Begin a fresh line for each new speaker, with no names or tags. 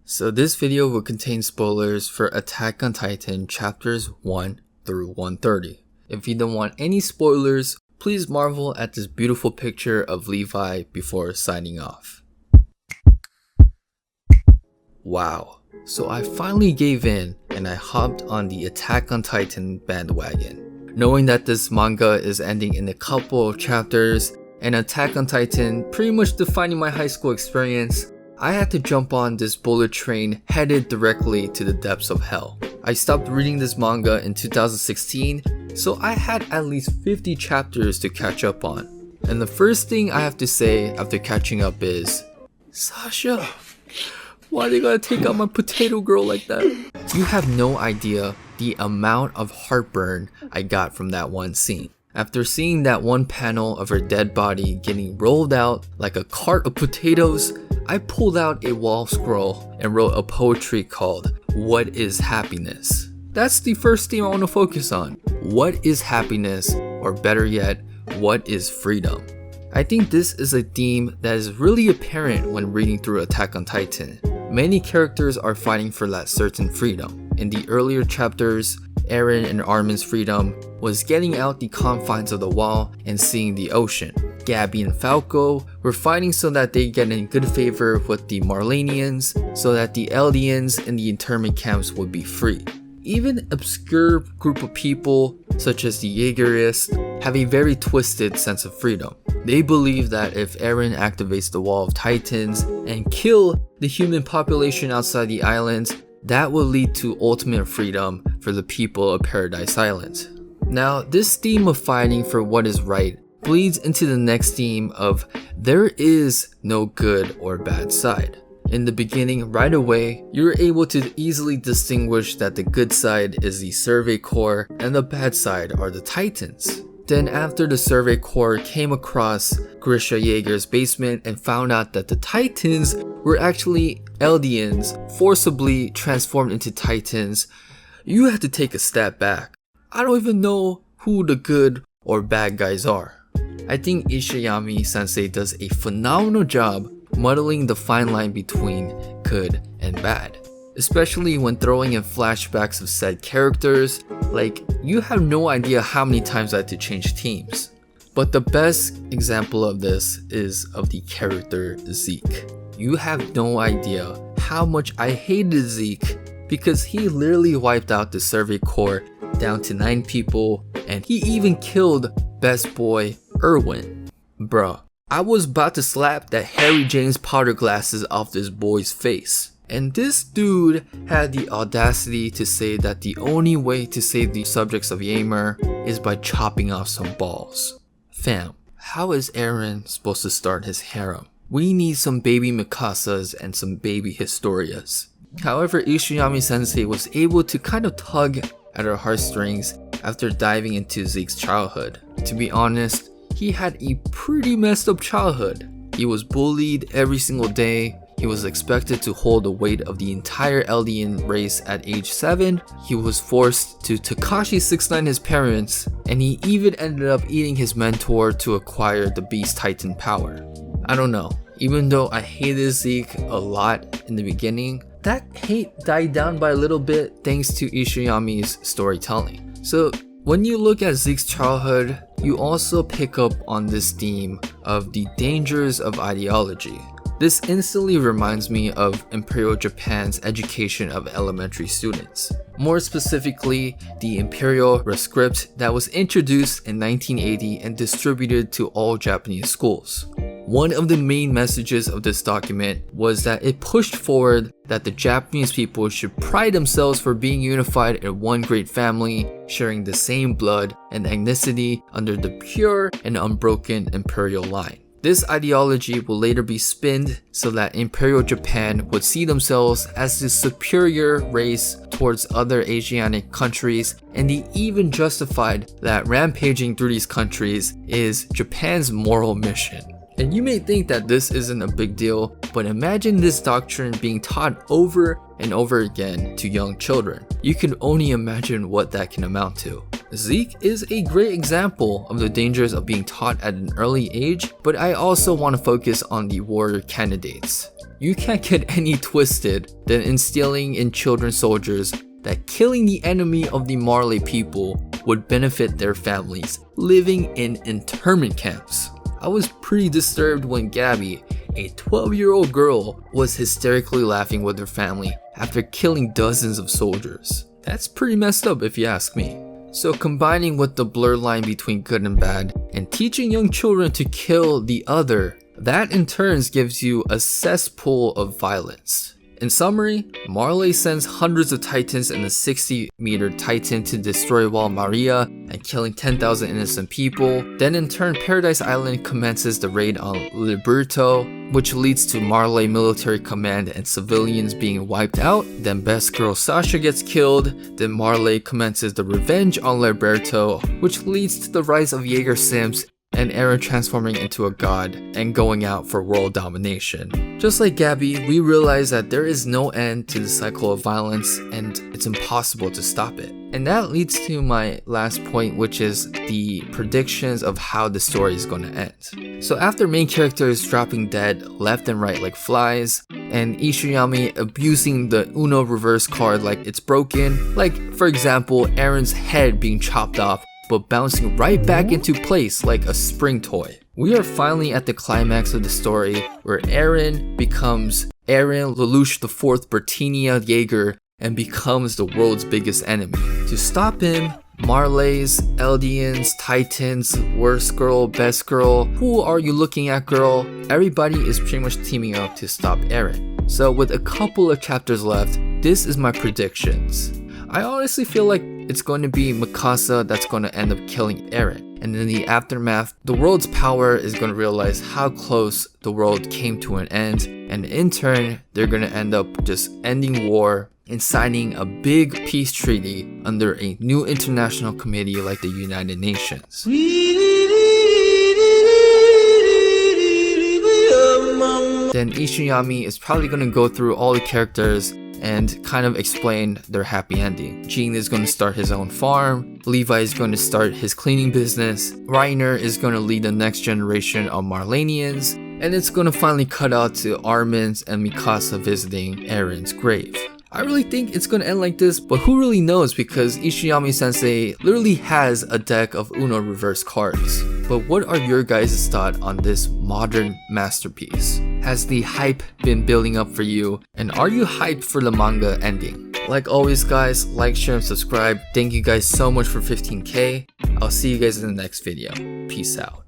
So this video will contain spoilers for Attack on Titan chapters 1 through 130. If you don't want any spoilers, please marvel at this beautiful picture of Levi before signing off. Wow, so I finally gave in and I hopped on the Attack on Titan bandwagon. Knowing that this manga is ending in a couple of chapters and Attack on Titan pretty much defining my high school experience, I had to jump on this bullet train headed directly to the depths of hell. I stopped reading this manga in 2016, so I had at least 50 chapters to catch up on. And the first thing I have to say after catching up is, Sasha, why they gotta take out my potato girl like that? You have no idea the amount of heartburn I got from that one scene. After seeing that one panel of her dead body getting rolled out like a cart of potatoes, I pulled out a wall scroll and wrote a poetry called What is Happiness? That's the first theme I want to focus on. What is happiness? Or better yet, what is freedom? I think this is a theme that is really apparent when reading through Attack on Titan. Many characters are fighting for that certain freedom. In the earlier chapters, Eren and Armin's freedom was getting out the confines of the wall and seeing the ocean. Gabby and Falco were fighting so that they get in good favor with the Marlenians, so that the Eldians in the internment camps would be free. Even obscure group of people such as the Jaegerists have a very twisted sense of freedom. They believe that if Eren activates the Wall of Titans and kill the human population outside the islands, that will lead to ultimate freedom for the people of Paradise Island. Now, this theme of fighting for what is right bleeds into the next theme of there is no good or bad side. In the beginning, right away, you're able to easily distinguish that the good side is the Survey Corps and the bad side are the Titans. Then after the Survey Corps came across Grisha Jaeger's basement and found out that the Titans were actually Eldians forcibly transformed into Titans, you have to take a step back. I don't even know who the good or bad guys are. I think Ishiyama sensei does a phenomenal job muddling the fine line between good and bad. Especially when throwing in flashbacks of said characters, like you have no idea how many times I had to change teams. But the best example of this is of the character Zeke. You have no idea how much I hated Zeke because he literally wiped out the Survey Corps down to 9 people and he even killed best boy Erwin. Bruh, I was about to slap that Harry James Potter glasses off this boy's face. And this dude had the audacity to say that the only way to save the subjects of Ymir is by chopping off some balls. Fam, how is Eren supposed to start his harem? We need some baby Mikasas and some baby Historias. However, Ishiyama sensei was able to kind of tug at our heartstrings after diving into Zeke's childhood. To be honest, he had a pretty messed up childhood. He was bullied every single day. He was expected to hold the weight of the entire Eldian race at age 7. He was forced to Takashi 69 his parents, and he even ended up eating his mentor to acquire the Beast Titan power. I don't know, even though I hated Zeke a lot in the beginning, that hate died down by a little bit thanks to Ishiyama's storytelling. So when you look at Zeke's childhood, you also pick up on this theme of the dangers of ideology. This instantly reminds me of Imperial Japan's education of elementary students. More specifically, the Imperial Rescript that was introduced in 1980 and distributed to all Japanese schools. One of the main messages of this document was that it pushed forward that the Japanese people should pride themselves for being unified in one great family, sharing the same blood and ethnicity under the pure and unbroken imperial line. This ideology will later be spinned so that Imperial Japan would see themselves as the superior race towards other Asiatic countries, and they even justified that rampaging through these countries is Japan's moral mission. And you may think that this isn't a big deal, but imagine this doctrine being taught over and over again to young children. You can only imagine what that can amount to. Zeke is a great example of the dangers of being taught at an early age, but I also want to focus on the warrior candidates. You can't get any twisted than instilling in children soldiers that killing the enemy of the Marley people would benefit their families living in internment camps. I was pretty disturbed when Gabby, a 12-year-old girl, was hysterically laughing with her family after killing dozens of soldiers. That's pretty messed up if you ask me. So combining with the blurred line between good and bad and teaching young children to kill the other, that in turn gives you a cesspool of violence. In summary, Marley sends hundreds of titans and a 60-meter titan to destroy Wall Maria and killing 10,000 innocent people. Then in turn, Paradise Island commences the raid on Liberto, which leads to Marley military command and civilians being wiped out. Then best girl Sasha gets killed. Then Marley commences the revenge on Liberto, which leads to the rise of Jaeger Sims and Eren transforming into a god and going out for world domination. Just like Gabby, we realize that there is no end to the cycle of violence and it's impossible to stop it. And that leads to my last point, which is the predictions of how the story is going to end. So after main characters dropping dead left and right like flies, and Ishiyami abusing the Uno reverse card like it's broken, like for example Eren's head being chopped off but bouncing right back into place like a spring toy. We are finally at the climax of the story where Eren becomes Eren Lelouch IV Bertinia Jaeger and becomes the world's biggest enemy. To stop him, Marleys, Eldians, Titans, worst girl, best girl, who are you looking at girl? Everybody is pretty much teaming up to stop Eren. So with a couple of chapters left, this is my predictions. I honestly feel like it's going to be Mikasa that's going to end up killing Eren. And in the aftermath, the world's power is going to realize how close the world came to an end. And in turn, they're going to end up just ending war and signing a big peace treaty under a new international committee like the United Nations. Then Ishiyami is probably going to go through all the characters and kind of explain their happy ending. Jean is going to start his own farm, Levi is going to start his cleaning business, Reiner is going to lead the next generation of Marlenians, and it's going to finally cut out to Armin's and Mikasa visiting Eren's grave. I really think it's going to end like this, but who really knows because Ishiyami sensei literally has a deck of Uno reverse cards. But what are your guys' thoughts on this modern masterpiece? Has the hype been building up for you? And are you hyped for the manga ending? Like always guys, like, share, and subscribe. Thank you guys so much for 15K. I'll see you guys in the next video. Peace out.